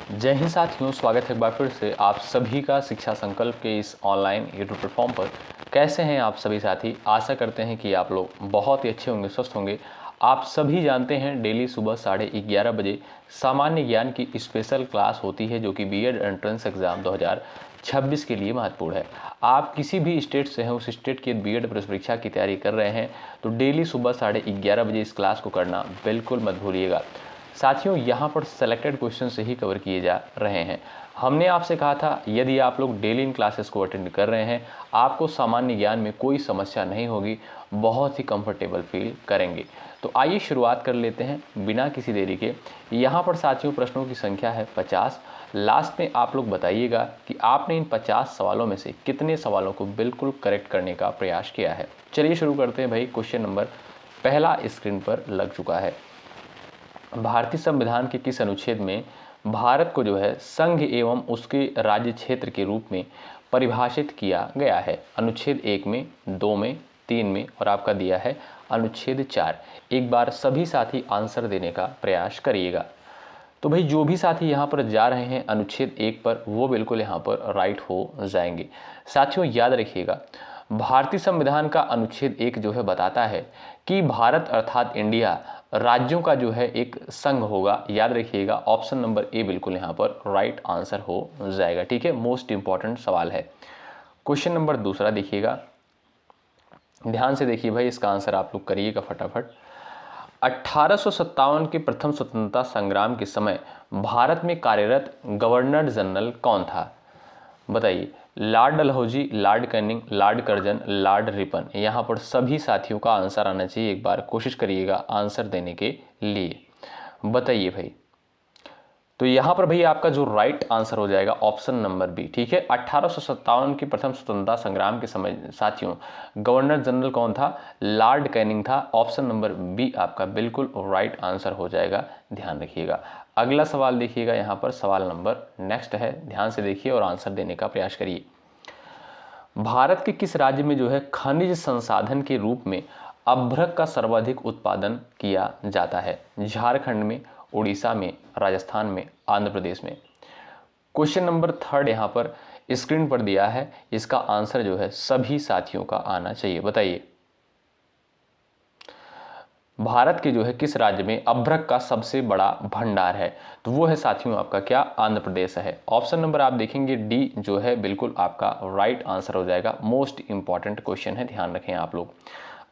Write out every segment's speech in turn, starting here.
जय हिंद साथियों, स्वागत है एक बार फिर से आप सभी का शिक्षा संकल्प के इस ऑनलाइन यूट्यूब प्लेटफॉर्म पर। कैसे हैं आप सभी साथी? आशा करते हैं कि आप लोग बहुत ही अच्छे होंगे, स्वस्थ होंगे। आप सभी जानते हैं डेली सुबह 11:30 बजे सामान्य ज्ञान की स्पेशल क्लास होती है जो कि बीएड एंट्रेंस एग्ज़ाम 2026 के लिए महत्वपूर्ण है। आप किसी भी स्टेट से हैं, उस स्टेट की बीएड प्रवेश परीक्षा की तैयारी कर रहे हैं तो डेली सुबह 11:30 बजे इस क्लास को करना बिल्कुल मत भूलिएगा। साथियों, यहाँ पर सेलेक्टेड क्वेश्चन से ही कवर किए जा रहे हैं। हमने आपसे कहा था यदि आप लोग डेली इन क्लासेस को अटेंड कर रहे हैं आपको सामान्य ज्ञान में कोई समस्या नहीं होगी, बहुत ही कंफर्टेबल फील करेंगे। तो आइए शुरुआत कर लेते हैं बिना किसी देरी के। यहाँ पर साथियों प्रश्नों की संख्या है 50। लास्ट में आप लोग बताइएगा कि आपने इन 50 सवालों में से कितने सवालों को बिल्कुल करेक्ट करने का प्रयास किया है। चलिए शुरू करते हैं भाई। क्वेश्चन नंबर पहला स्क्रीन पर लग चुका है। भारतीय संविधान के किस अनुच्छेद में भारत को जो है संघ एवं उसके राज्य क्षेत्र के रूप में परिभाषित किया गया है? अनुच्छेद 1 में, 2 में, 3 में और आपका दिया है अनुच्छेद 4। एक बार सभी साथी आंसर देने का प्रयास करिएगा। तो भाई जो भी साथी यहाँ पर जा रहे हैं अनुच्छेद 1 पर वो बिल्कुल यहाँ पर राइट हो जाएंगे। साथियों याद रखिएगा, भारतीय संविधान का अनुच्छेद 1 जो है बताता है कि भारत अर्थात इंडिया राज्यों का जो है एक संघ होगा। याद रखिएगा, ऑप्शन नंबर ए बिल्कुल यहाँ पर राइट आंसर हो जाएगा। ठीक है, मोस्ट इंपॉर्टेंट सवाल है। क्वेश्चन नंबर दूसरा देखिएगा, ध्यान से देखिए भाई, इसका आंसर आप लोग करिएगा फटाफट। 1857 के प्रथम स्वतंत्रता संग्राम के समय भारत में कार्यरत गवर्नर जनरल कौन था? बताइए। Lord Dalhousie, Lord Canning, Lord Curzon, Lord Ripon. यहाँ पर सभी साथियों का आंसर आना चाहिए। एक बार कोशिश करिएगा आंसर देने के लिए। बताइए भाई। तो यहाँ पर भाई आपका जो राइट आंसर हो जाएगा ऑप्शन नंबर बी। ठीक है, 1857 की प्रथम स्वतंत्रता संग्राम के समय साथियों गवर्नर जनरल कौन था? लॉर्ड कैनिंग था। ऑप्शन नंबर बी आपका बिल्कुल राइट आंसर हो जाएगा, ध्यान रखिएगा। अगला सवाल देखिएगा, यहाँ पर सवाल नंबर नेक्स्ट है, ध्यान से देखिए और आंसर देने का प्रयास करिए। भारत के किस राज्य में जो है खनिज संसाधन के रूप में अभ्रक का सर्वाधिक उत्पादन किया जाता है? झारखंड में, उड़ीसा में, राजस्थान में, आंध्र प्रदेश में। क्वेश्चन नंबर थर्ड यहाँ पर स्क्रीन पर दिया है, इसका आंसर जो है सभी साथियों का आना चाहिए। बताइए, भारत के जो है किस राज्य में अभ्रक का सबसे बड़ा भंडार है? तो वो है साथियों आपका क्या? आंध्र प्रदेश है। ऑप्शन नंबर आप देखेंगे डी जो है बिल्कुल आपका राइट आंसर हो जाएगा। मोस्ट इंपॉर्टेंट क्वेश्चन है, ध्यान रखें आप लोग।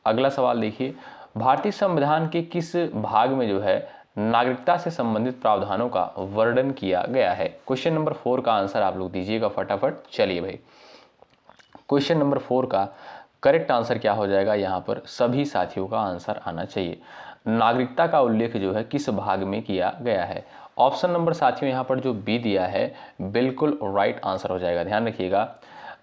अगला सवाल देखिए, भारतीय संविधान के किस भाग में जो है नागरिकता से संबंधित प्रावधानों का वर्णन किया गया है? क्वेश्चन नंबर 4 का आंसर आप लोग दीजिएगा फटाफट। चलिए भाई, क्वेश्चन नंबर 4 का करेक्ट आंसर क्या हो जाएगा? यहाँ पर सभी साथियों का आंसर आना चाहिए। नागरिकता का उल्लेख जो है किस भाग में किया गया है? ऑप्शन नंबर साथियों यहाँ पर जो बी दिया है बिल्कुल राइट आंसर हो जाएगा। ध्यान रखिएगा,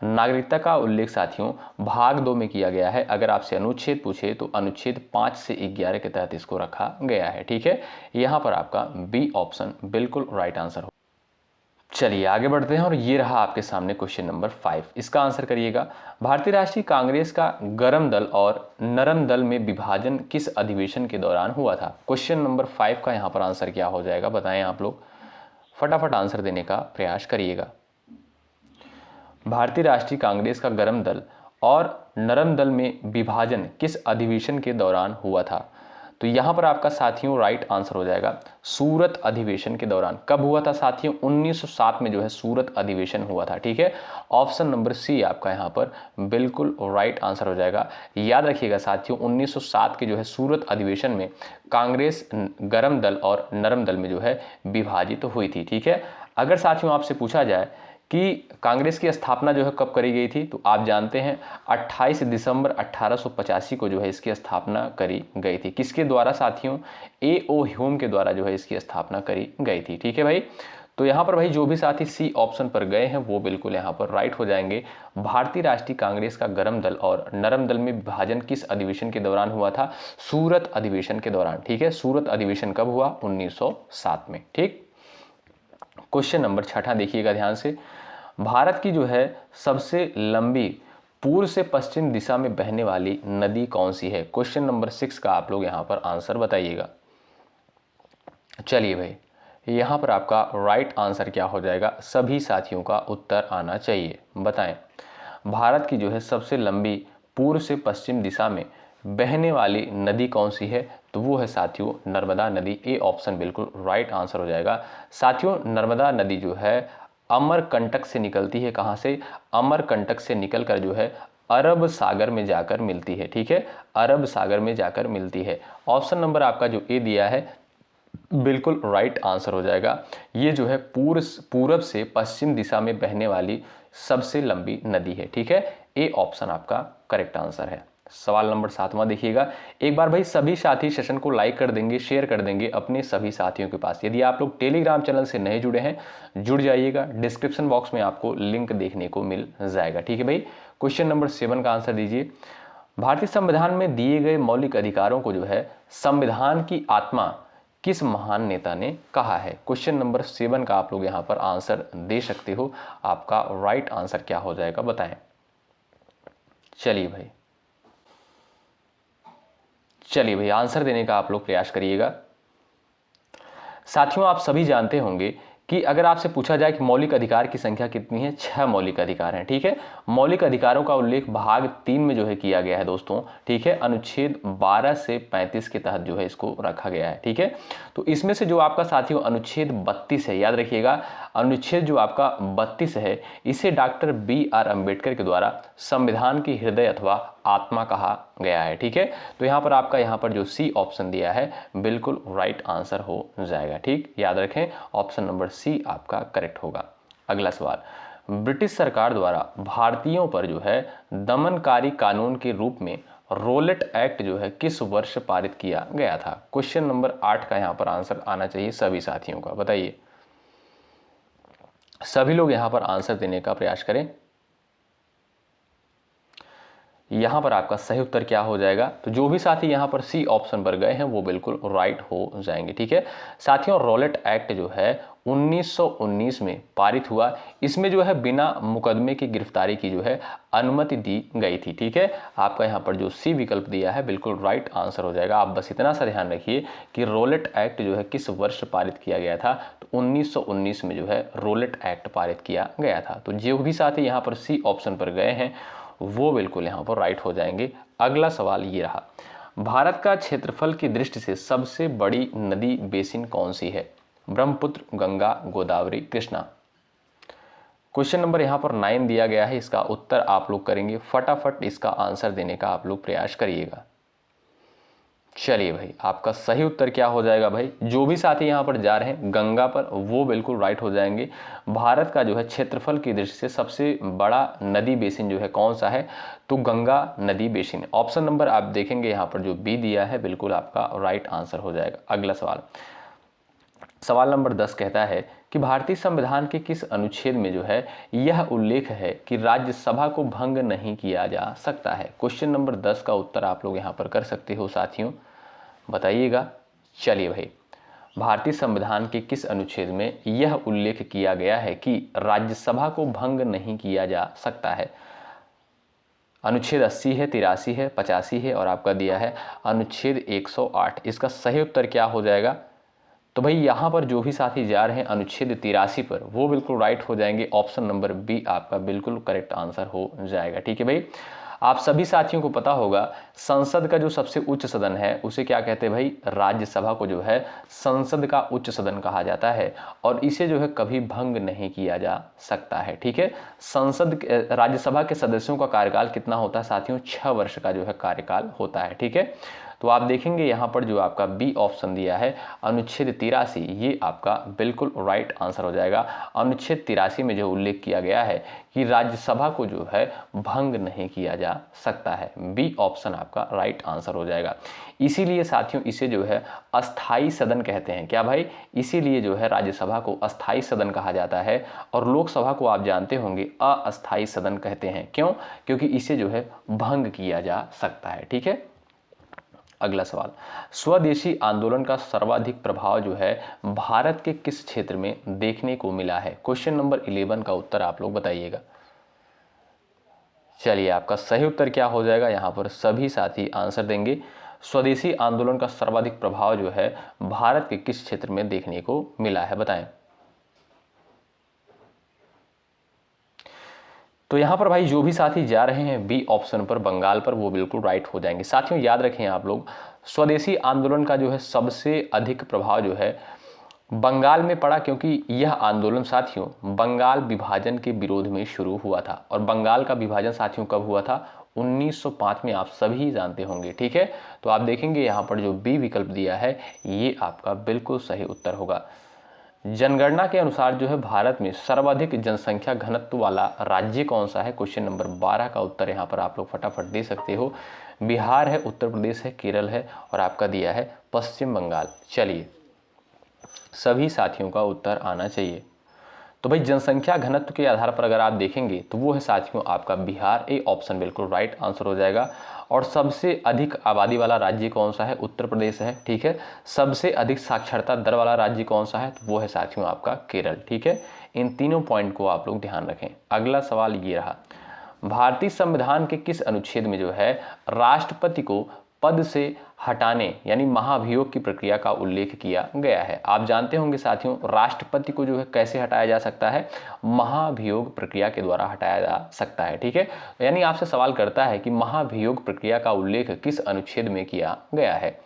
नागरिकता का उल्लेख साथियों भाग 2 में किया गया है। अगर आपसे अनुच्छेद पूछे तो अनुच्छेद 5 से 11 के तहत इसको रखा गया है। ठीक है, यहाँ पर आपका बी ऑप्शन बिल्कुल राइट आंसर हो। चलिए आगे बढ़ते हैं और ये रहा आपके सामने क्वेश्चन नंबर 5। इसका आंसर करिएगा। भारतीय राष्ट्रीय कांग्रेस का गरम दल और नरम दल में विभाजन किस अधिवेशन के दौरान हुआ था? क्वेश्चन नंबर 5 का यहाँ पर आंसर क्या हो जाएगा? बताएं आप लोग, फटाफट आंसर देने का प्रयास करिएगा। भारतीय राष्ट्रीय कांग्रेस का गरम दल और नरम दल में विभाजन किस अधिवेशन के दौरान हुआ था? तो यहाँ पर आपका साथियों राइट आंसर हो जाएगा सूरत अधिवेशन के दौरान। कब हुआ था साथियों? 1907 में जो है सूरत अधिवेशन हुआ था। ठीक है, ऑप्शन नंबर सी आपका यहाँ पर बिल्कुल राइट आंसर हो जाएगा। याद रखिएगा साथियों, 1907 के जो है सूरत अधिवेशन में कांग्रेस गरम दल और नरम दल में जो है विभाजित हुई थी। ठीक है, अगर साथियों आपसे पूछा जाए कि कांग्रेस की स्थापना जो है कब करी गई थी, तो आप जानते हैं 28 दिसंबर 1885 को जो है इसकी स्थापना करी गई थी। किसके द्वारा साथियों? A.O. ह्यूम के द्वारा जो है इसकी स्थापना करी गई थी। ठीक है भाई, तो यहाँ पर भाई जो भी साथी सी ऑप्शन पर गए हैं वो बिल्कुल यहाँ पर राइट हो जाएंगे। भारतीय राष्ट्रीय कांग्रेस का गरम दल और नरम दल में विभाजन किस अधिवेशन के दौरान हुआ था? सूरत अधिवेशन के दौरान। ठीक है, सूरत अधिवेशन कब हुआ? 1907 में। ठीक, क्वेश्चन नंबर 6 देखिएगा ध्यान से। भारत की जो है सबसे लंबी पूर्व से पश्चिम दिशा में बहने वाली नदी कौन सी है? क्वेश्चन नंबर 6 का आप लोग यहाँ पर आंसर बताइएगा। चलिए भाई, यहाँ पर आपका राइट आंसर क्या हो जाएगा, सभी साथियों का उत्तर आना चाहिए। बताएं, भारत की जो है सबसे लंबी पूर्व से पश्चिम दिशा में बहने वाली नदी कौन सी है? तो वो है साथियों नर्मदा नदी। ए ऑप्शन बिल्कुल राइट आंसर हो जाएगा। साथियों नर्मदा नदी जो है अमरकंटक से निकलती है। कहाँ से? अमरकंटक से निकलकर जो है अरब सागर में जाकर मिलती है। ठीक है, अरब सागर में जाकर मिलती है। ऑप्शन नंबर आपका जो ए दिया है बिल्कुल राइट आंसर हो जाएगा। ये जो है पूरब से पश्चिम दिशा में बहने वाली सबसे लंबी नदी है। ठीक है, ए ऑप्शन आपका करेक्ट आंसर है। सवाल नंबर 7वां देखिएगा। एक बार भाई सभी साथी सेशन को लाइक कर देंगे, शेयर कर देंगे अपने सभी साथियों के पास। यदि आप लोग टेलीग्राम चैनल से नए जुड़े हैं, जुड़ जाइएगा, डिस्क्रिप्शन बॉक्स में आपको लिंक देखने को मिल जाएगा। ठीक है भाई, क्वेश्चन नंबर 7 का आंसर दीजिए। भारतीय संविधान में दिए गए मौलिक अधिकारों को जो है संविधान की आत्मा किस महान नेता ने कहा है? क्वेश्चन नंबर 7 का आप लोग यहां पर आंसर दे सकते हो। आपका राइट आंसर क्या हो जाएगा, बताएं। चलिए भाई आंसर देने का आप लोग प्रयास करिएगा। साथियों आप सभी जानते होंगे कि अगर आपसे पूछा जाए कि मौलिक अधिकार की संख्या कितनी है, 6 मौलिक अधिकार हैं। ठीक है, मौलिक अधिकारों का उल्लेख भाग 3 में जो है किया गया है दोस्तों। ठीक है, अनुच्छेद 12 से 35 के तहत जो है इसको रखा गया है। ठीक है, तो इसमें से जो आपका साथियों अनुच्छेद 32 है, याद रखिएगा अनुच्छेद जो आपका 32 है, इसे डॉक्टर BR अम्बेडकर के द्वारा संविधान की हृदय अथवा आत्मा कहा गया है। ठीक है, तो यहाँ पर आपका यहाँ पर जो सी ऑप्शन दिया है बिल्कुल राइट आंसर हो जाएगा। ठीक, याद रखें ऑप्शन नंबर सी आपका करेक्ट होगा। अगला सवाल, ब्रिटिश सरकार द्वारा भारतीयों पर जो है दमनकारी कानून के रूप में रोलेट एक्ट जो है किस वर्ष पारित किया गया था? क्वेश्चन नंबर 8 का यहाँ पर आंसर आना चाहिए सभी साथियों का। बताइए, सभी लोग यहाँ पर आंसर देने का प्रयास करें। यहाँ पर आपका सही उत्तर क्या हो जाएगा? तो जो भी साथी यहाँ पर सी ऑप्शन पर गए हैं वो बिल्कुल राइट हो जाएंगे। ठीक है साथियों, रोलेट एक्ट जो है 1919 में पारित हुआ। इसमें जो है बिना मुकदमे की गिरफ्तारी की जो है अनुमति दी गई थी। ठीक है, आपका यहाँ पर जो सी विकल्प दिया है बिल्कुल राइट आंसर हो जाएगा। आप बस इतना सा ध्यान रखिए कि रोलेट एक्ट जो है किस वर्ष पारित किया गया था, तो 1919 में जो है रोलेट एक्ट पारित किया गया था। तो जो भी साथी यहाँ पर सी ऑप्शन पर गए हैं वो बिल्कुल यहाँ पर राइट हो जाएंगे। अगला सवाल ये रहा, भारत का क्षेत्रफल की दृष्टि से सबसे बड़ी नदी बेसिन कौन सी है? ब्रह्मपुत्र, गंगा, गोदावरी, कृष्णा। क्वेश्चन नंबर यहाँ पर 9 दिया गया है, इसका उत्तर आप लोग करेंगे। फटाफट इसका आंसर देने का आप लोग प्रयास करिएगा। चलिए भाई, आपका सही उत्तर क्या हो जाएगा? भाई जो भी साथी यहाँ पर जा रहे हैं गंगा पर वो बिल्कुल राइट हो जाएंगे। भारत का जो है क्षेत्रफल की दृष्टि से सबसे बड़ा नदी बेसिन जो है कौन सा है? तो गंगा नदी बेसिन। ऑप्शन नंबर आप देखेंगे यहाँ पर जो बी दिया है बिल्कुल आपका राइट आंसर हो जाएगा। अगला सवाल, सवाल नंबर 10 कहता है कि भारतीय संविधान के किस अनुच्छेद में जो है यह उल्लेख है कि राज्यसभा को भंग नहीं किया जा सकता है? क्वेश्चन नंबर 10 का उत्तर आप लोग यहाँ पर कर सकते हो साथियों, बताइएगा। चलिए भाई, भारतीय संविधान के किस अनुच्छेद में यह उल्लेख किया गया है कि राज्यसभा को भंग नहीं किया जा सकता है? अनुच्छेद 80 है, 83 है, 85 है और आपका दिया है अनुच्छेद 108। इसका सही उत्तर क्या हो जाएगा? तो भाई यहाँ पर जो भी साथी जा रहे हैं अनुच्छेद 83 पर वो बिल्कुल राइट हो जाएंगे। ऑप्शन नंबर बी आपका बिल्कुल करेक्ट आंसर हो जाएगा। ठीक है भाई, आप सभी साथियों को पता होगा संसद का जो सबसे उच्च सदन है उसे क्या कहते हैं भाई? राज्यसभा को जो है संसद का उच्च सदन कहा जाता है और इसे जो है कभी भंग नहीं किया जा सकता है। ठीक है, संसद राज्यसभा के सदस्यों का कार्यकाल कितना होता है साथियों? 6 वर्ष का जो है कार्यकाल होता है। ठीक है, तो आप देखेंगे यहाँ पर जो आपका बी ऑप्शन दिया है अनुच्छेद 83, ये आपका बिल्कुल राइट आंसर हो जाएगा। अनुच्छेद 83 में जो उल्लेख किया गया है कि राज्यसभा को जो है भंग नहीं किया जा सकता है। बी ऑप्शन आपका राइट आंसर हो जाएगा। इसीलिए साथियों इसे जो है अस्थाई सदन कहते हैं। क्या भाई? इसीलिए जो है राज्यसभा को अस्थाई सदन कहा जाता है और लोकसभा को आप जानते होंगे अस्थाई सदन कहते हैं। क्यों? क्योंकि इसे जो है भंग किया जा सकता है। ठीक है, अगला सवाल, स्वदेशी आंदोलन का सर्वाधिक प्रभाव जो है भारत के किस क्षेत्र में देखने को मिला है? क्वेश्चन नंबर 11 का उत्तर आप लोग बताइएगा। चलिए, आपका सही उत्तर क्या हो जाएगा? यहाँ पर सभी साथी आंसर देंगे। स्वदेशी आंदोलन का सर्वाधिक प्रभाव जो है भारत के किस क्षेत्र में देखने को मिला है, बताएं। तो यहां पर भाई जो भी साथी जा रहे हैं बी ऑप्शन पर, बंगाल पर, वो बिल्कुल राइट हो जाएंगे। साथियों याद रखें आप लोग, स्वदेशी आंदोलन का जो है सबसे अधिक प्रभाव जो है बंगाल में पड़ा, क्योंकि यह आंदोलन साथियों बंगाल विभाजन के विरोध में शुरू हुआ था। और बंगाल का विभाजन साथियों कब हुआ था? 1905 में, आप सभी जानते होंगे। ठीक है, तो आप देखेंगे यहाँ पर जो बी विकल्प दिया है ये आपका बिल्कुल सही उत्तर होगा। जनगणना के अनुसार जो है भारत में सर्वाधिक जनसंख्या घनत्व वाला राज्य कौन सा है? क्वेश्चन नंबर 12 का उत्तर यहाँ पर आप लोग फटाफट दे सकते हो। बिहार है, उत्तर प्रदेश है, केरल है और आपका दिया है पश्चिम बंगाल। चलिए, सभी साथियों का उत्तर आना चाहिए। तो भाई जनसंख्या घनत्व के आधार पर अगर आप देखेंगे तो वो है साथियों आपका बिहार। ए ऑप्शन बिल्कुल राइट आंसर हो जाएगा। और सबसे अधिक आबादी वाला राज्य कौन सा है? उत्तर प्रदेश है। ठीक है, सबसे अधिक साक्षरता दर वाला राज्य कौन सा है? तो वो है साथियों आपका केरल। ठीक है, इन तीनों पॉइंट को आप लोग ध्यान रखें। अगला सवाल ये रहा, भारतीय संविधान के किस अनुच्छेद में जो है राष्ट्रपति को पद से हटाने यानी महाभियोग की प्रक्रिया का उल्लेख किया गया है? आप जानते होंगे साथियों, राष्ट्रपति को जो है कैसे हटाया जा सकता है? महाभियोग प्रक्रिया के द्वारा हटाया जा सकता है। ठीक है, यानी आपसे सवाल करता है कि महाभियोग प्रक्रिया का उल्लेख किस अनुच्छेद में किया गया है?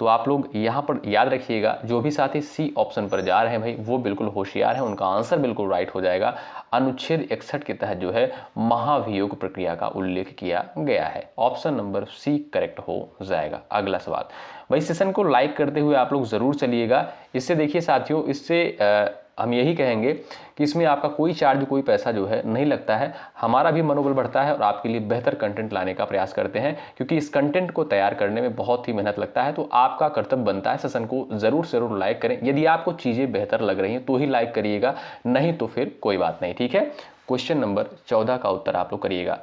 तो आप लोग यहाँ पर याद रखिएगा, जो भी साथी सी ऑप्शन पर जा रहे हैं भाई वो बिल्कुल होशियार है, उनका आंसर बिल्कुल राइट हो जाएगा। अनुच्छेद 61 के तहत जो है महाभियोग प्रक्रिया का उल्लेख किया गया है। ऑप्शन नंबर सी करेक्ट हो जाएगा। अगला सवाल, भाई सेशन को लाइक करते हुए आप लोग जरूर चलिएगा। इससे देखिए साथियों, इससे हम यही कहेंगे कि इसमें आपका कोई चार्ज, कोई पैसा जो है नहीं लगता है। हमारा भी मनोबल बढ़ता है और आपके लिए बेहतर कंटेंट लाने का प्रयास करते हैं, क्योंकि इस कंटेंट को तैयार करने में बहुत ही मेहनत लगता है। तो आपका कर्तव्य बनता है सेशन को जरूर से जरूर लाइक करें। यदि आपको चीज़ें बेहतर लग रही हैं तो ही लाइक करिएगा, नहीं तो फिर कोई बात नहीं। ठीक है, क्वेश्चन नंबर 14 का उत्तर आप लोग करिएगा।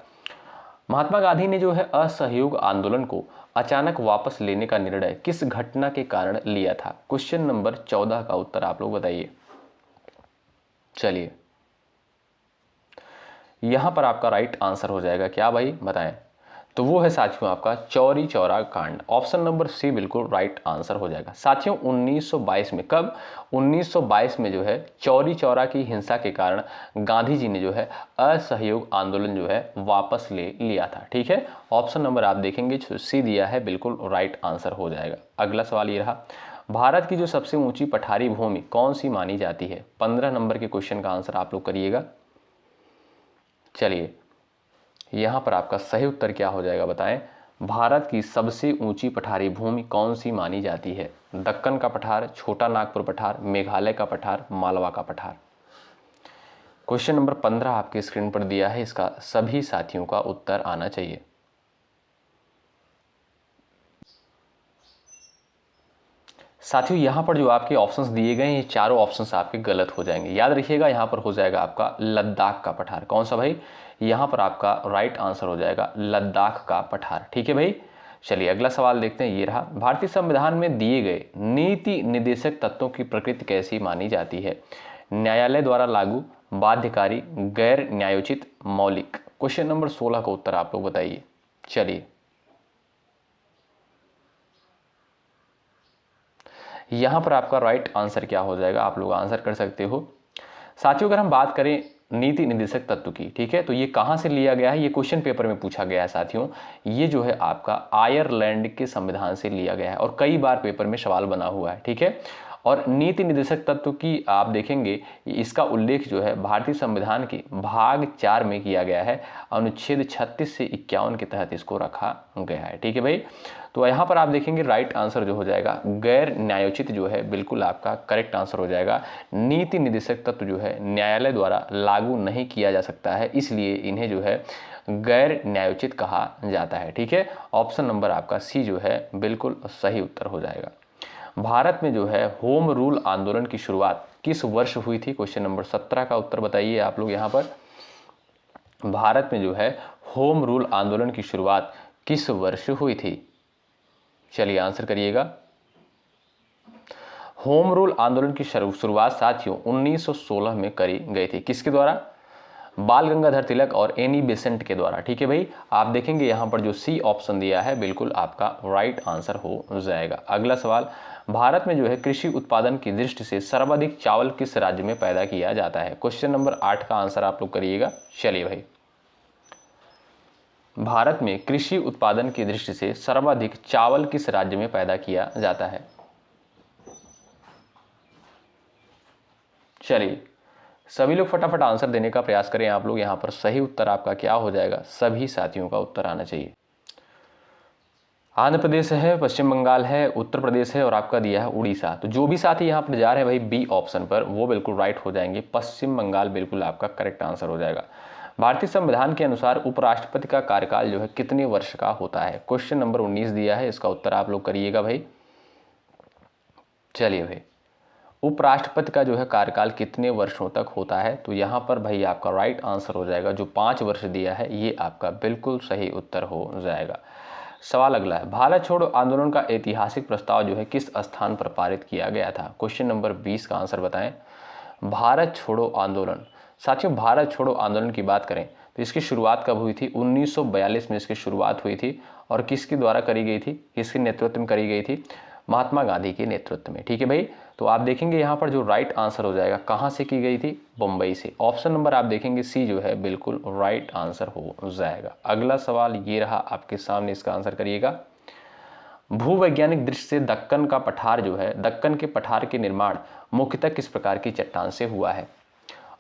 महात्मा गांधी ने जो है असहयोग आंदोलन को अचानक वापस लेने का निर्णय किस घटना के कारण लिया था? क्वेश्चन नंबर 14 का उत्तर आप लोग बताइए। चलिए, यहां पर आपका राइट आंसर हो जाएगा क्या भाई, बताएं। तो वो है साथियों आपका चौरी चौरा कांड। ऑप्शन नंबर सी बिल्कुल राइट आंसर हो जाएगा। साथियों 1922 में, कब? 1922 में जो है चौरी चौरा की हिंसा के कारण गांधी जी ने जो है असहयोग आंदोलन जो है वापस ले लिया था। ठीक है, ऑप्शन नंबर आप देखेंगे जो सी दिया है बिल्कुल राइट आंसर हो जाएगा। अगला सवाल ये रहा, भारत की जो सबसे ऊंची पठारी भूमि कौन सी मानी जाती है? 15 नंबर के क्वेश्चन का आंसर आप लोग करिएगा। चलिए, यहां पर आपका सही उत्तर क्या हो जाएगा, बताएं। भारत की सबसे ऊंची पठारी भूमि कौन सी मानी जाती है? दक्कन का पठार, छोटा नागपुर पठार, मेघालय का पठार, मालवा का पठार। क्वेश्चन नंबर 15 आपके स्क्रीन पर दिया है, इसका सभी साथियों का उत्तर आना चाहिए। साथियों यहां पर जो आपके ऑप्शंस दिए गए हैं ये चारों ऑप्शंस आपके गलत हो जाएंगे। याद रखिएगा, यहां पर हो जाएगा आपका लद्दाख का पठार। कौन सा भाई? यहां पर आपका राइट आंसर हो जाएगा लद्दाख का पठार। ठीक है भाई, चलिए अगला सवाल देखते हैं। ये रहा, भारतीय संविधान में दिए गए नीति निर्देशक तत्वों की प्रकृति कैसी मानी जाती है? न्यायालय द्वारा लागू, बाध्यकारी, गैर न्यायोचित, मौलिक। क्वेश्चन नंबर 16 का उत्तर आप लोग बताइए। चलिए, यहां पर आपका राइट आंसर क्या हो जाएगा, आप लोग आंसर कर सकते हो। साथियों अगर हम बात करें नीति निर्देशक तत्व की, ठीक है, तो ये कहां से लिया गया है? ये क्वेश्चन पेपर में पूछा गया है साथियों। ये जो है आपका आयरलैंड के संविधान से लिया गया है और कई बार पेपर में सवाल बना हुआ है। ठीक है, और नीति निर्देशक तत्व की आप देखेंगे इसका उल्लेख जो है भारतीय संविधान के भाग 4 में किया गया है। अनुच्छेद 36 से 51 के तहत इसको रखा गया है। ठीक है भाई, तो यहाँ पर आप देखेंगे राइट आंसर जो हो जाएगा गैर न्यायोचित जो है बिल्कुल आपका करेक्ट आंसर हो जाएगा। नीति निर्देशक तत्व जो है न्यायालय द्वारा लागू नहीं किया जा सकता है, इसलिए इन्हें जो है गैर न्यायोचित कहा जाता है। ठीक है, ऑप्शन नंबर आपका सी जो है बिल्कुल सही उत्तर हो जाएगा। भारत में जो है होम रूल आंदोलन की शुरुआत किस वर्ष हुई थी? क्वेश्चन नंबर 17 का उत्तर बताइए आप लोग। यहाँ पर भारत में जो है होम रूल आंदोलन की शुरुआत किस वर्ष हुई थी? चलिए आंसर करिएगा। होम रूल आंदोलन की शुरुआत साथियों 1916 में करी गई थी। किसके द्वारा? बाल गंगाधर तिलक और एनी बेसेंट के द्वारा। ठीक है भाई, आप देखेंगे यहाँ पर जो सी ऑप्शन दिया है बिल्कुल आपका राइट आंसर हो जाएगा। अगला सवाल, भारत में जो है कृषि उत्पादन की दृष्टि से सर्वाधिक चावल किस राज्य में पैदा किया जाता है? क्वेश्चन नंबर 8 का आंसर आप लोग करिएगा। चलिए भाई, भारत में कृषि उत्पादन की दृष्टि से सर्वाधिक चावल किस राज्य में पैदा किया जाता है? चलिए सभी लोग फटाफट आंसर देने का प्रयास करें आप लोग। यहां पर सही उत्तर आपका क्या हो जाएगा? सभी साथियों का उत्तर आना चाहिए। आंध्र प्रदेश है, पश्चिम बंगाल है, उत्तर प्रदेश है और आपका दिया है उड़ीसा। तो जो भी साथी यहाँ पर जा रहे हैं भाई बी ऑप्शन पर, वो बिल्कुल राइट हो जाएंगे। पश्चिम बंगाल बिल्कुल आपका करेक्ट आंसर हो जाएगा। भारतीय संविधान के अनुसार उपराष्ट्रपति का कार्यकाल जो है कितने वर्ष का होता है? क्वेश्चन नंबर 19 दिया है, इसका उत्तर आप लोग करिएगा भाई। चलिए भाई, उपराष्ट्रपति का जो है कार्यकाल कितने वर्षों तक होता है? तो यहाँ पर भाई आपका राइट आंसर हो जाएगा जो 5 वर्ष दिया है, ये आपका बिल्कुल सही उत्तर हो जाएगा। सवाल अगला है, भारत छोड़ो आंदोलन का ऐतिहासिक प्रस्ताव जो है किस स्थान पर पारित किया गया था? क्वेश्चन नंबर 20 का आंसर बताएं। भारत छोड़ो आंदोलन, साथियों भारत छोड़ो आंदोलन की बात करें तो इसकी शुरुआत कब हुई थी? 1942 में इसकी शुरुआत हुई थी और किसके द्वारा करी गई थी? किसके नेतृत्व में करी गई थी? महात्मा गांधी के नेतृत्व में। ठीक है भाई, तो आप देखेंगे यहाँ पर जो राइट आंसर हो जाएगा कहाँ से की गई थी? बम्बई से। ऑप्शन नंबर आप देखेंगे सी जो है बिल्कुल राइट आंसर हो जाएगा। अगला सवाल ये रहा आपके सामने, इसका आंसर करिएगा। भूवैज्ञानिक दृष्टि से दक्कन का पठार जो है, दक्कन के पठार के निर्माण मुख्यतः किस प्रकार की चट्टान से हुआ है?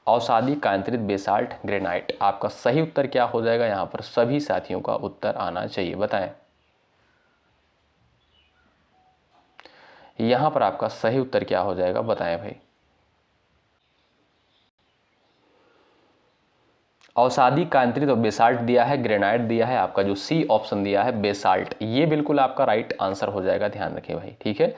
अवसादी, कांतरित, बेसाल्ट, ग्रेनाइट। आपका सही उत्तर क्या हो जाएगा? यहाँ पर सभी साथियों का उत्तर आना चाहिए, बताएं। यहां पर आपका सही उत्तर क्या हो जाएगा? बताएं भाई। अवसादी, कांतरित और बेसाल्ट दिया है, ग्रेनाइट दिया है। आपका जो सी ऑप्शन दिया है बेसाल्ट, ये बिल्कुल आपका राइट आंसर हो जाएगा, ध्यान रखें भाई। ठीक है,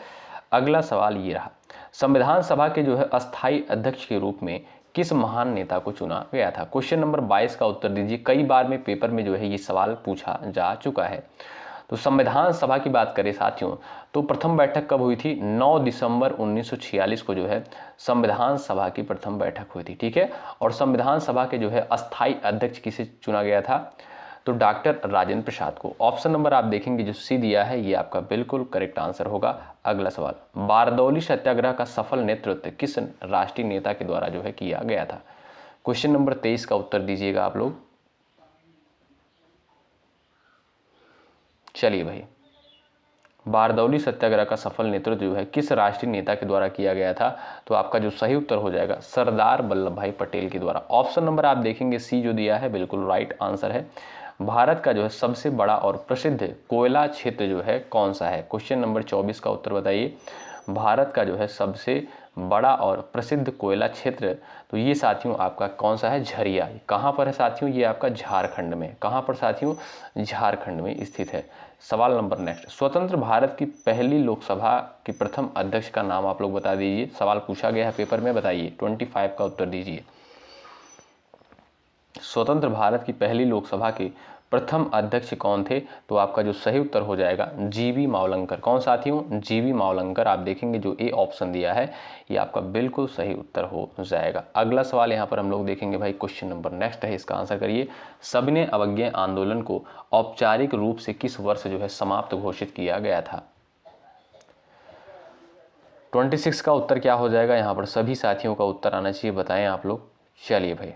अगला सवाल ये रहा, संविधान सभा के जो है अस्थायी अध्यक्ष के रूप में किस महान नेता को चुना गया था? क्वेश्चन नंबर 22 का उत्तर दीजिए। कई बार में पेपर में जो है ये सवाल पूछा जा चुका है। तो संविधान सभा की बात करें साथियों तो प्रथम बैठक कब हुई थी? 9 दिसंबर 1946 को जो है संविधान सभा की प्रथम बैठक हुई थी। ठीक है, और संविधान सभा के जो है अस्थायी अध्यक्ष किसे चुना गया था? तो डॉक्टर राजेंद्र प्रसाद को। ऑप्शन नंबर आप देखेंगे जो सी दिया है ये आपका बिल्कुल करेक्ट आंसर होगा। अगला सवाल, बारदौली सत्याग्रह का सफल नेतृत्व किस राष्ट्रीय नेता के द्वारा जो है किया गया था? क्वेश्चन नंबर 23 का उत्तर दीजिएगा आप लोग। चलिए भाई, बारदौली सत्याग्रह का सफल नेतृत्व जो है किस राष्ट्रीय नेता के द्वारा किया गया था? तो आपका जो सही उत्तर हो जाएगा सरदार वल्लभ भाई पटेल के द्वारा। ऑप्शन नंबर आप देखेंगे सी जो दिया है बिल्कुल राइट आंसर है। भारत का जो है सबसे बड़ा और प्रसिद्ध कोयला क्षेत्र जो है कौन सा है? क्वेश्चन नंबर 24 का उत्तर बताइए। भारत का जो है सबसे बड़ा और प्रसिद्ध कोयला क्षेत्र, तो ये साथियों आपका कौन सा है? झरिया। कहाँ पर है साथियों? ये आपका झारखंड में। कहाँ पर साथियों? झारखंड में स्थित है। सवाल नंबर नेक्स्ट, स्वतंत्र भारत की पहली लोकसभा के प्रथम अध्यक्ष का नाम आप लोग बता दीजिए। सवाल पूछा गया है पेपर में, बताइए। 25 का उत्तर दीजिए। स्वतंत्र भारत की पहली लोकसभा के प्रथम अध्यक्ष कौन थे? तो आपका जो सही उत्तर हो जाएगा जीवी मावलंकर। कौन साथियों? जीवी मावलंकर। आप देखेंगे जो ए ऑप्शन दिया है ये आपका बिल्कुल सही उत्तर हो जाएगा। अगला सवाल यहाँ पर हम लोग देखेंगे भाई, क्वेश्चन नंबर नेक्स्ट है, इसका आंसर करिए। सविनय अवज्ञा आंदोलन को औपचारिक रूप से किस वर्ष जो है समाप्त घोषित किया गया था? 26 का उत्तर क्या हो जाएगा? यहाँ पर सभी साथियों का उत्तर आना चाहिए, बताएं आप लोग। चलिए भाई,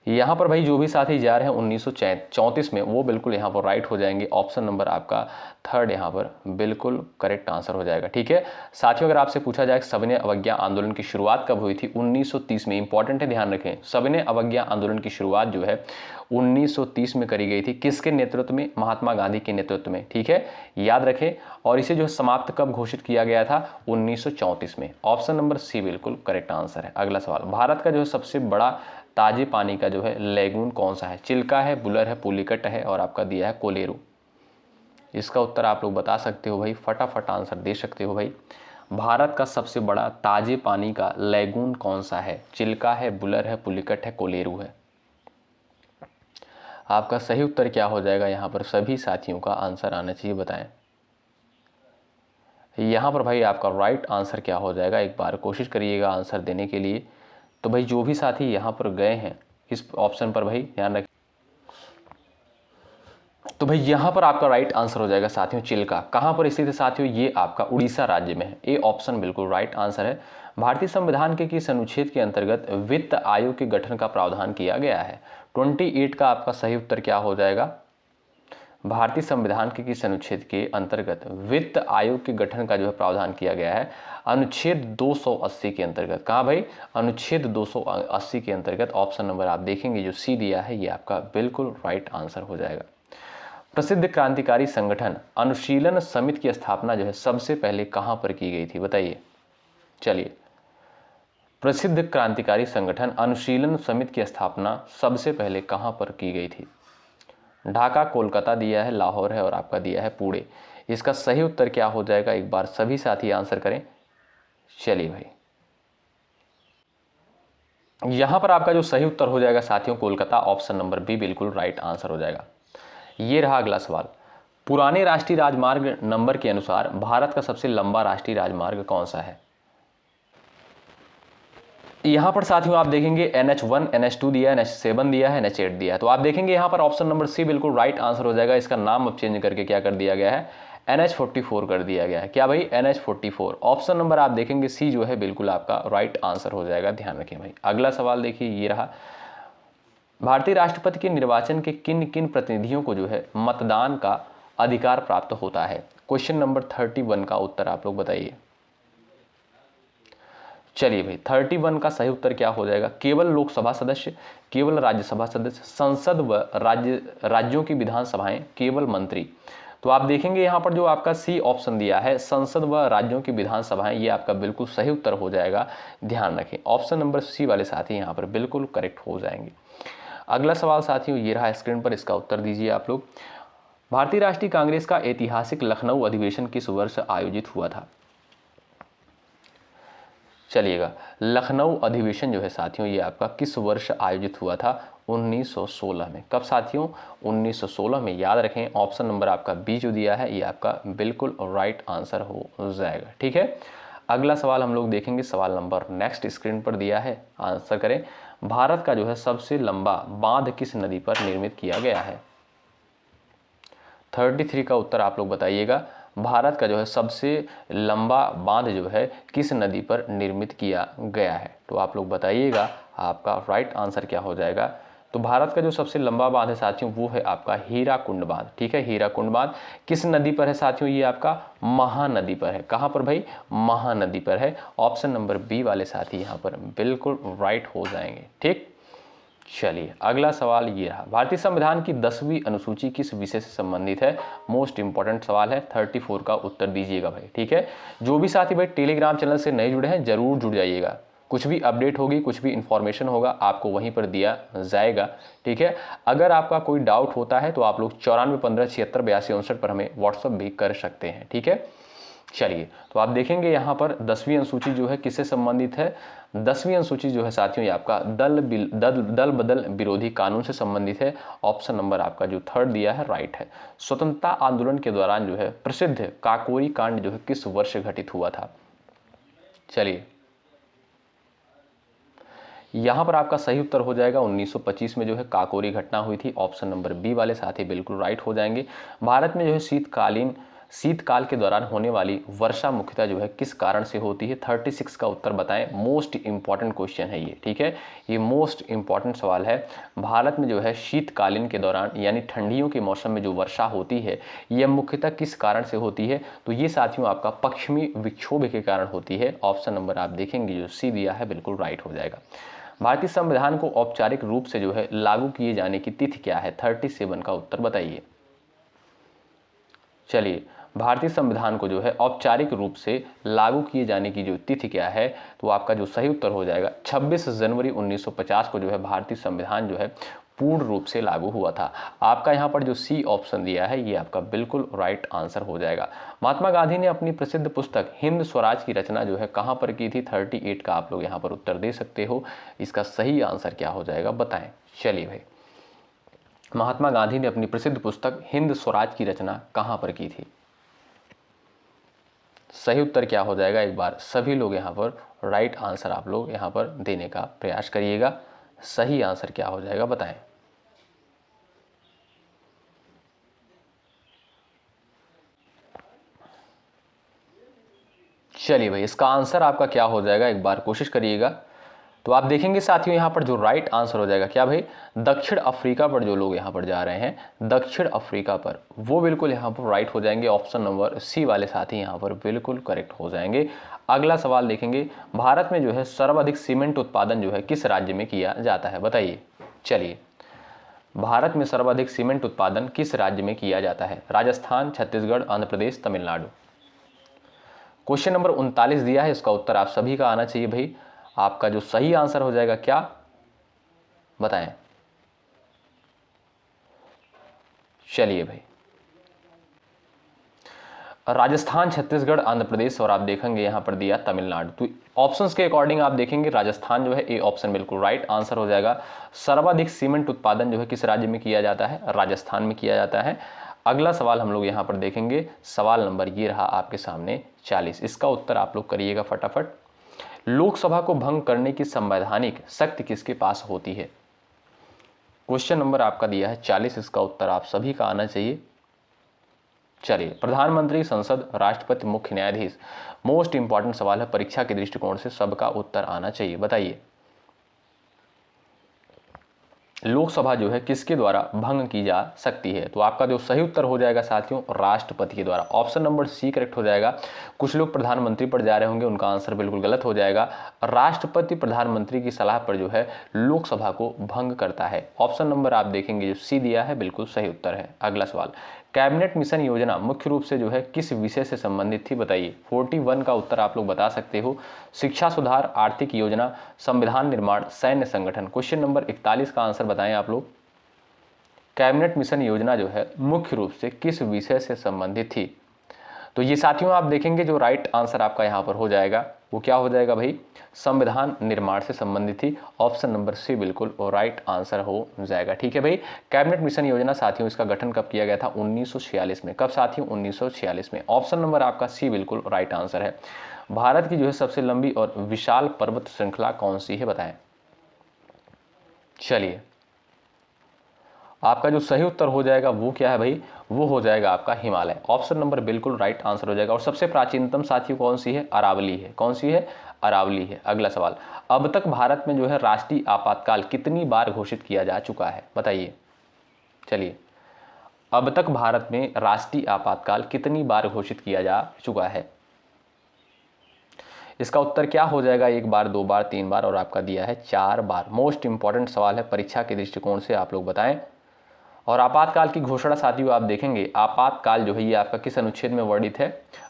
यहाँ पर भाई जो भी साथी जा रहे हैं 1934 में, वो बिल्कुल यहाँ पर राइट हो जाएंगे। ऑप्शन नंबर आपका थर्ड यहाँ पर बिल्कुल करेक्ट आंसर हो जाएगा। ठीक है साथियों, अगर आपसे पूछा जाए सविनय अवज्ञा आंदोलन की शुरुआत कब हुई थी? 1930 में। इंपॉर्टेंट है, ध्यान रखें। सविनय अवज्ञा आंदोलन की शुरुआत जो है 1930 में करी गई थी। किसके नेतृत्व में? महात्मा गांधी के नेतृत्व में। ठीक है, याद रखें। और इसे जो है समाप्त कब घोषित किया गया था? 1934 में। ऑप्शन नंबर सी बिल्कुल करेक्ट आंसर है। अगला सवाल, भारत का जो है सबसे बड़ा ताजे पानी का जो है लेगून कौन सा है? चिल्का है, बुलर है, पुलिकट है और आपका दिया है कोलेरू। इसका उत्तर आप लोग बता सकते हो भाई, फटाफट आंसर दे सकते हो भाई। भारत का सबसे बड़ा ताजे पानी का लेगून कौन सा है? चिल्का है, बुलर है, पुलिकट है, कोलेरू है। आपका सही उत्तर क्या हो जाएगा? यहाँ पर सभी साथियों का आंसर आना चाहिए, बताएं। यहाँ पर भाई आपका राइट आंसर क्या हो जाएगा? एक बार कोशिश करिएगा आंसर देने के लिए। तो भाई जो भी साथी यहाँ पर गए हैं इस ऑप्शन पर भाई ध्यान रखें। तो भाई यहाँ पर आपका राइट आंसर हो जाएगा साथियों चिल्का। कहाँ पर स्थित है साथियों? ये आपका उड़ीसा राज्य में है। ए ऑप्शन बिल्कुल राइट आंसर है। भारतीय संविधान के किस अनुच्छेद के अंतर्गत वित्त आयोग के गठन का प्रावधान किया गया है? 28 का आपका सही उत्तर क्या हो जाएगा? भारतीय संविधान के किस अनुच्छेद के अंतर्गत वित्त आयोग के गठन का जो है प्रावधान किया गया है? अनुच्छेद 280 के अंतर्गत। कहाँ भाई? अनुच्छेद 280 के अंतर्गत। ऑप्शन नंबर आप देखेंगे जो सी दिया है ये आपका बिल्कुल राइट आंसर हो जाएगा। प्रसिद्ध क्रांतिकारी संगठन अनुशीलन समिति की स्थापना जो है सबसे पहले कहां पर की गई थी? बताइए। चलिए, प्रसिद्ध क्रांतिकारी संगठन अनुशीलन समिति की स्थापना सबसे पहले कहां पर की गई थी? ढाका, कोलकाता दिया है, लाहौर है और आपका दिया है पुणे। इसका सही उत्तर क्या हो जाएगा? एक बार सभी साथी आंसर करें। चलिए भाई, यहां पर आपका जो सही उत्तर हो जाएगा साथियों कोलकाता। ऑप्शन नंबर बी बिल्कुल राइट आंसर हो जाएगा। ये रहा अगला सवाल। पुराने राष्ट्रीय राजमार्ग नंबर के अनुसार भारत का सबसे लंबा राष्ट्रीय राजमार्ग कौन सा है? यहां पर साथियों आप देखेंगे NH1, NH2 दिया है, NH7 दिया है, NH8 दिया है। तो आप देखेंगे यहां पर ऑप्शन नंबर सी बिल्कुल राइट आंसर हो जाएगा। इसका नाम अब चेंज करके क्या कर दिया गया है? NH44 कर दिया गया है। क्या भाई? NH44। ऑप्शन नंबर आप देखेंगे सी जो है बिल्कुल आपका राइट आंसर हो जाएगा। ध्यान रखिए भाई। अगला सवाल देखिए, ये रहा। भारतीय राष्ट्रपति के निर्वाचन के किन किन प्रतिनिधियों को जो है मतदान का अधिकार प्राप्त होता है? क्वेश्चन नंबर 31 का उत्तर आप लोग बताइए। चलिए भाई, 31 का सही उत्तर क्या हो जाएगा? केवल लोकसभा सदस्य, केवल राज्यसभा सदस्य, संसद व राज्यों की विधानसभाएं, केवल मंत्री। तो आप देखेंगे यहां पर जो आपका सी ऑप्शन दिया है संसद व राज्यों की विधानसभाएं, ये आपका बिल्कुल सही उत्तर हो जाएगा। ध्यान रखें, ऑप्शन नंबर सी वाले साथी यहां पर बिल्कुल करेक्ट हो जाएंगे। अगला सवाल साथियों ये रहा स्क्रीन पर, इसका उत्तर दीजिए आप लोग। भारतीय राष्ट्रीय कांग्रेस का ऐतिहासिक लखनऊ अधिवेशन किस वर्ष आयोजित हुआ था? चलिएगा, लखनऊ अधिवेशन जो है साथियों ये आपका किस वर्ष आयोजित हुआ था? 1916 में। कब साथियों? 1916 में। याद रखें, ऑप्शन नंबर आपका बी जो दिया है ये आपका बिल्कुल राइट आंसर हो जाएगा। ठीक है, अगला सवाल हम लोग देखेंगे। सवाल नंबर नेक्स्ट स्क्रीन पर दिया है, आंसर करें। भारत का जो है सबसे लंबा बांध किस नदी पर निर्मित किया गया है? 33 का उत्तर आप लोग बताइएगा। भारत का जो है सबसे लंबा बांध जो है किस नदी पर निर्मित किया गया है? तो आप लोग बताइएगा, आपका राइट आंसर क्या हो जाएगा? तो भारत का जो सबसे लंबा बांध है साथियों वो है आपका हीराकुंड बांध। ठीक है, हीराकुंड बांध किस नदी पर है साथियों? ये आपका महानदी पर है। कहां पर भाई? महानदी पर है। ऑप्शन नंबर बी वाले साथी यहां पर बिल्कुल राइट हो जाएंगे। ठीक, चलिए अगला सवाल ये रहा। भारतीय संविधान की 10वीं अनुसूची किस विषय से संबंधित है? मोस्ट इंपॉर्टेंट सवाल है। 34 का उत्तर दीजिएगा भाई। ठीक है, जो भी साथी भाई टेलीग्राम चैनल से नए जुड़े हैं जरूर जुड़ जाइएगा। कुछ भी अपडेट होगी, कुछ भी इंफॉर्मेशन होगा आपको वहीं पर दिया जाएगा। ठीक है, अगर आपका कोई डाउट होता है तो आप लोग 9415768259 पर हमें व्हाट्सअप भी कर सकते हैं। ठीक है, चलिए तो आप देखेंगे यहाँ पर 10वीं अनुसूची जो है किससे संबंधित है? 10वीं अनुसूची जो है साथियों ये आपका दल बदल विरोधी कानून से संबंधित है। ऑप्शन नंबर आपका जो थर्ड दिया है राइट है। स्वतंत्रता आंदोलन के दौरान जो है प्रसिद्ध काकोरी कांड जो है किस वर्ष घटित हुआ था? चलिए, यहां पर आपका सही उत्तर हो जाएगा 1925 में जो है काकोरी घटना हुई थी। ऑप्शन नंबर बी वाले साथी बिल्कुल राइट हो जाएंगे। भारत में जो है शीतकाल के दौरान होने वाली वर्षा मुख्यतः जो है किस कारण से होती है? 36 का उत्तर बताएं। मोस्ट इंपॉर्टेंट क्वेश्चन है ये। ठीक है, ये मोस्ट इंपॉर्टेंट सवाल है। भारत में जो है शीतकालीन के दौरान यानी ठंडियों के मौसम में जो वर्षा होती है यह मुख्यतः किस कारण से होती है? तो ये साथियों आपका पश्चिमी विक्षोभ के कारण होती है। ऑप्शन नंबर आप देखेंगे जो सी दिया है बिल्कुल राइट हो जाएगा। भारतीय संविधान को औपचारिक रूप से जो है लागू किए जाने की तिथि क्या है? 37 का उत्तर बताइए। चलिए, भारतीय संविधान को जो है औपचारिक रूप से लागू किए जाने की जो तिथि क्या है? तो आपका जो सही उत्तर हो जाएगा 26 जनवरी 1950 को जो है भारतीय संविधान जो है पूर्ण रूप से लागू हुआ था। आपका यहाँ पर जो सी ऑप्शन दिया है ये आपका बिल्कुल राइट आंसर हो जाएगा। महात्मा गांधी ने अपनी प्रसिद्ध पुस्तक हिंद स्वराज की रचना जो है कहाँ पर की थी? 38 का आप लोग यहाँ पर उत्तर दे सकते हो। इसका सही आंसर क्या हो जाएगा बताएं। चलिए भाई, महात्मा गांधी ने अपनी प्रसिद्ध पुस्तक हिंद स्वराज की रचना कहाँ पर की थी? सही उत्तर क्या हो जाएगा, एक बार सभी लोग यहाँ पर राइट आंसर आप लोग यहाँ पर देने का प्रयास करिएगा। सही आंसर क्या हो जाएगा बताएं। चलिए भाई, इसका आंसर आपका क्या हो जाएगा, एक बार कोशिश करिएगा। तो आप देखेंगे साथियों यहाँ पर जो राइट आंसर हो जाएगा क्या भाई, दक्षिण अफ्रीका पर जो लोग यहाँ पर जा रहे हैं, दक्षिण अफ्रीका पर, वो बिल्कुल यहाँ पर राइट हो जाएंगे। ऑप्शन नंबर सी वाले साथी यहाँ पर बिल्कुल करेक्ट हो जाएंगे। अगला सवाल देखेंगे, भारत में जो है सर्वाधिक सीमेंट उत्पादन जो है किस राज्य में किया जाता है बताइए। चलिए, भारत में सर्वाधिक सीमेंट उत्पादन किस राज्य में किया जाता है, राजस्थान, छत्तीसगढ़, आंध्र प्रदेश, तमिलनाडु। क्वेश्चन नंबर 39 दिया है, इसका उत्तर आप सभी का आना चाहिए भाई। आपका जो सही आंसर हो जाएगा क्या बताएं। चलिए भाई, राजस्थान, छत्तीसगढ़, आंध्र प्रदेश और आप देखेंगे यहां पर दिया तमिलनाडु। तो ऑप्शंस के अकॉर्डिंग आप देखेंगे राजस्थान जो है ए ऑप्शन बिल्कुल राइट आंसर हो जाएगा। सर्वाधिक सीमेंट उत्पादन जो है किस राज्य में किया जाता है, राजस्थान में किया जाता है। अगला सवाल हम लोग यहां पर देखेंगे, सवाल नंबर ये रहा आपके सामने 40। इसका उत्तर आप लोग करिएगा फटाफट। लोकसभा को भंग करने की संवैधानिक शक्ति किसके पास होती है। क्वेश्चन नंबर आपका दिया है 40, इसका उत्तर आप सभी का आना चाहिए। चलिए, प्रधानमंत्री, संसद, राष्ट्रपति, मुख्य न्यायाधीश। मोस्ट इंपॉर्टेंट सवाल है, परीक्षा के दृष्टिकोण से सबका उत्तर आना चाहिए बताइए। लोकसभा जो है किसके द्वारा भंग की जा सकती है। तो आपका जो सही उत्तर हो जाएगा साथियों, राष्ट्रपति के द्वारा। ऑप्शन नंबर सी करेक्ट हो जाएगा। कुछ लोग प्रधानमंत्री पर जा रहे होंगे, उनका आंसर बिल्कुल गलत हो जाएगा। राष्ट्रपति प्रधानमंत्री की सलाह पर जो है लोकसभा को भंग करता है। ऑप्शन नंबर आप देखेंगे जो सी दिया है बिल्कुल सही उत्तर है। अगला सवाल, कैबिनेट मिशन योजना मुख्य रूप से जो है किस विषय से संबंधित थी बताइए। 41 का उत्तर आप लोग बता सकते हो। शिक्षा सुधार, आर्थिक योजना, संविधान निर्माण, सैन्य संगठन। क्वेश्चन नंबर 41 का आंसर बताएं आप लोग। कैबिनेट मिशन योजना जो है मुख्य रूप से किस विषय से संबंधित थी। तो ये साथियों आप देखेंगे जो राइट आंसर आपका यहाँ पर हो जाएगा वो क्या हो जाएगा भाई, संविधान निर्माण से संबंधित थी। ऑप्शन नंबर सी बिल्कुल और राइट आंसर हो जाएगा। ठीक है भाई, कैबिनेट मिशन योजना साथियों इसका गठन कब किया गया था, 1946 में। कब साथियों, 1946 में। ऑप्शन नंबर आपका सी बिल्कुल राइट आंसर है। भारत की जो है सबसे लंबी और विशाल पर्वत श्रृंखला कौन सी है बताएं। चलिए, आपका जो सही उत्तर हो जाएगा वो क्या है भाई, वो हो जाएगा आपका हिमालय। ऑप्शन नंबर बिल्कुल राइट आंसर हो जाएगा। और सबसे प्राचीनतम साथियों कौन सी है, अरावली है। कौन सी है, अरावली है। अगला सवाल, अब तक भारत में जो है राष्ट्रीय आपातकाल कितनी बार घोषित किया जा चुका है बताइए। चलिए, अब तक भारत में राष्ट्रीय आपातकाल कितनी बार घोषित किया जा चुका है। इसका उत्तर क्या हो जाएगा, एक बार, दो बार, तीन बार और आपका दिया है 4 बार। मोस्ट इंपॉर्टेंट सवाल है, परीक्षा के दृष्टिकोण से आप लोग बताएं। और आपातकाल की घोषणा साथियों आप देखेंगे, आपातकाल जो है ये आपका किस अनुच्छेद में वर्णित है,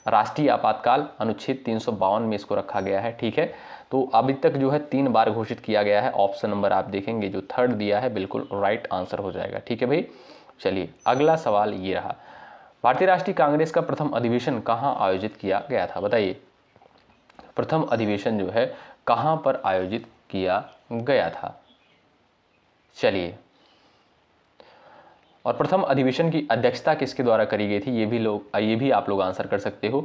राष्ट्रीय आपातकाल अनुच्छेद 352 में इसको रखा गया है। ठीक है, तो अभी तक जो है 3 बार घोषित किया गया है। ऑप्शन नंबर आप देखेंगे जो थर्ड दिया है बिल्कुल राइट आंसर हो जाएगा। ठीक है भाई, चलिए अगला सवाल ये रहा, भारतीय राष्ट्रीय कांग्रेस का प्रथम अधिवेशन कहाँ आयोजित किया गया था बताइए। प्रथम अधिवेशन जो है कहाँ पर आयोजित किया गया था। चलिए, और प्रथम अधिवेशन की अध्यक्षता किसके द्वारा करी गई थी, ये भी आप लोग आंसर कर सकते हो।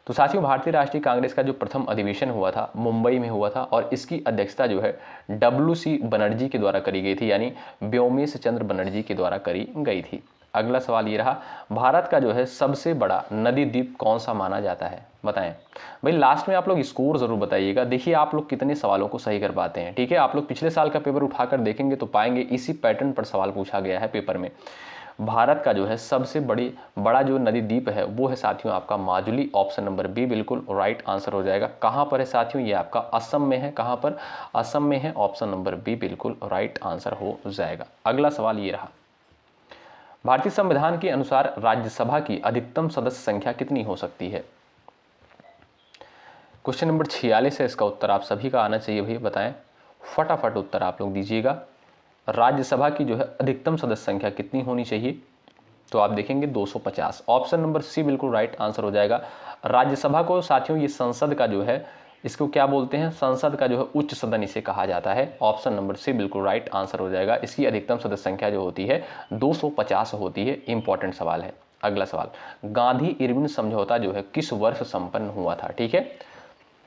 तो साथियों, भारतीय राष्ट्रीय कांग्रेस का जो प्रथम अधिवेशन हुआ था मुंबई में हुआ था और इसकी अध्यक्षता जो है WC बनर्जी के द्वारा करी गई थी, यानी व्योमेश चंद्र बनर्जी के द्वारा करी गई थी। अगला सवाल ये रहा, भारत का जो है सबसे बड़ा नदी द्वीप कौन सा माना जाता है बताएं। भाई लास्ट में आप लोग स्कोर जरूर बताइएगा। देखिए आप लोग कितने सवालों को सही कर पाते हैं। ठीक है, आप लोग पिछले साल का पेपर उठाकर देखेंगे तो पाएंगे इसी पैटर्न पर सवाल पूछा गया है पेपर में। भारत का जो है सबसे बड़ा जो नदी द्वीप है वो है साथियों आपका माजुली। ऑप्शन नंबर बी बिल्कुल राइट आंसर हो जाएगा। कहाँ पर है साथियों, ये आपका असम में है। कहाँ पर, असम में है। ऑप्शन नंबर बी बिल्कुल राइट आंसर हो जाएगा। अगला सवाल ये रहा, भारतीय संविधान के अनुसार राज्यसभा की अधिकतम सदस्य संख्या कितनी हो सकती है। क्वेश्चन नंबर 46 है, इसका उत्तर आप सभी का आना चाहिए भैया, बताएं फटाफट उत्तर आप लोग दीजिएगा। राज्यसभा की जो है अधिकतम सदस्य संख्या कितनी होनी चाहिए, तो आप देखेंगे 250। ऑप्शन नंबर सी बिल्कुल राइट आंसर हो जाएगा। राज्यसभा को साथियों ये संसद का जो है, इसको क्या बोलते हैं, संसद का जो है उच्च सदन इसे कहा जाता है। ऑप्शन नंबर सी बिल्कुल राइट आंसर हो जाएगा। इसकी अधिकतम सदस्य संख्या जो होती है 250 होती है। इंपॉर्टेंट सवाल है। अगला सवाल, गांधी इरविन समझौता जो है किस वर्ष संपन्न हुआ था? ठीक है।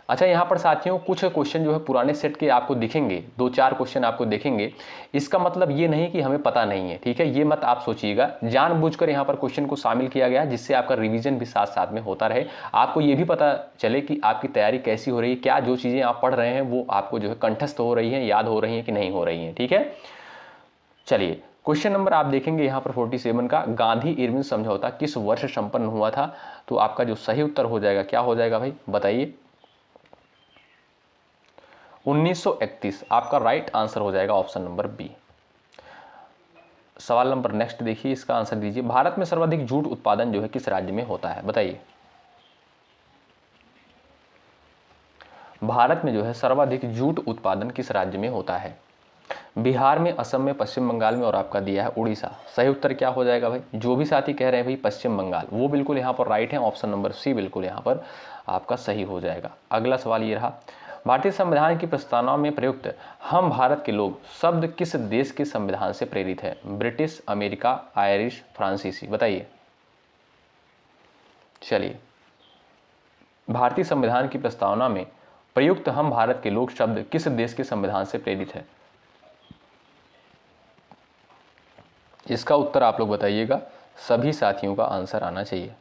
अच्छा, यहाँ पर साथियों कुछ क्वेश्चन जो है पुराने सेट के आपको दिखेंगे, 2-4 क्वेश्चन आपको दिखेंगे। इसका मतलब ये नहीं कि हमें पता नहीं है, ठीक है, ये मत आप सोचिएगा। जानबूझकर यहाँ पर क्वेश्चन को शामिल किया गया जिससे आपका रिवीजन भी साथ साथ में होता रहे, आपको ये भी पता चले कि आपकी तैयारी कैसी हो रही है, क्या जो चीज़ें आप पढ़ रहे हैं वो आपको जो है कंठस्थ हो रही हैं, याद हो रही हैं कि नहीं हो रही हैं। ठीक है, चलिए क्वेश्चन नंबर आप देखेंगे यहाँ पर 47 का, गांधी इरविन समझौता किस वर्ष संपन्न हुआ था? तो आपका जो सही उत्तर हो जाएगा क्या हो जाएगा भाई, बताइए? 1931 आपका राइट आंसर हो जाएगा, ऑप्शन नंबर बी। सवाल नंबर नेक्स्ट देखिए, इसका आंसर दीजिए। भारत में सर्वाधिक जूट उत्पादन जो है किस राज्य में होता है? बताइए। भारत में जो है सर्वाधिक जूट उत्पादन किस राज्य में होता है? बिहार में, असम में, पश्चिम बंगाल में और आपका दिया है उड़ीसा। सही उत्तर क्या हो जाएगा भाई? जो भी साथी कह रहे हैं भाई पश्चिम बंगाल, वो बिल्कुल यहाँ पर राइट है, ऑप्शन नंबर सी बिल्कुल यहाँ पर आपका सही हो जाएगा। अगला सवाल ये रहा, भारतीय संविधान की प्रस्तावना में प्रयुक्त हम भारत के लोग शब्द किस देश के संविधान से प्रेरित है? ब्रिटिश, अमेरिका, आयरिश, फ्रांसीसी। बताइए। चलिए, भारतीय संविधान की प्रस्तावना में प्रयुक्त हम भारत के लोग शब्द किस देश के संविधान से प्रेरित है? इसका उत्तर आप लोग बताइएगा, सभी साथियों का आंसर आना चाहिए।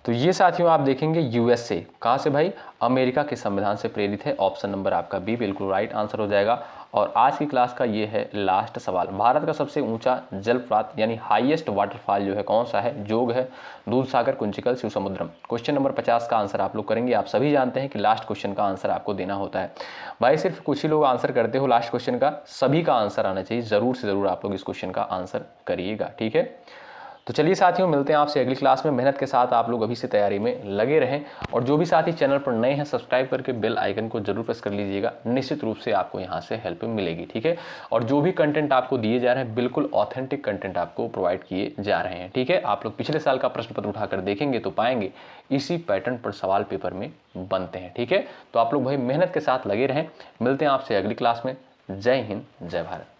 तो ये साथियों आप देखेंगे यूएसए, कहाँ से भाई? अमेरिका के संविधान से प्रेरित है, ऑप्शन नंबर आपका बी बिल्कुल राइट आंसर हो जाएगा। और आज की क्लास का ये है लास्ट सवाल, भारत का सबसे ऊंचा जलप्रपात यानी हाईएस्ट वाटरफॉल जो है कौन सा है? जोग है, दूध सागर, कुंचिकल, शिव समुद्रम। क्वेश्चन नंबर 50 का आंसर आप लोग करेंगे। आप सभी जानते हैं कि लास्ट क्वेश्चन का आंसर आपको देना होता है भाई, सिर्फ कुछ ही लोग आंसर करते हो लास्ट क्वेश्चन का, सभी का आंसर आना चाहिए। जरूर से जरूर आप लोग इस क्वेश्चन का आंसर करिएगा, ठीक है। तो चलिए साथियों, मिलते हैं आपसे अगली क्लास में। मेहनत के साथ आप लोग अभी से तैयारी में लगे रहें, और जो भी साथी चैनल पर नए हैं सब्सक्राइब करके बेल आइकन को जरूर प्रेस कर लीजिएगा, निश्चित रूप से आपको यहाँ से हेल्प मिलेगी, ठीक है। और जो भी कंटेंट आपको दिए जा रहे हैं बिल्कुल ऑथेंटिक कंटेंट आपको प्रोवाइड किए जा रहे हैं, ठीक है। आप लोग पिछले साल का प्रश्न पत्र उठाकर देखेंगे तो पाएंगे इसी पैटर्न पर सवाल पेपर में बनते हैं, ठीक है। तो आप लोग भाई मेहनत के साथ लगे रहें, मिलते हैं आपसे अगली क्लास में। जय हिंद, जय भारत।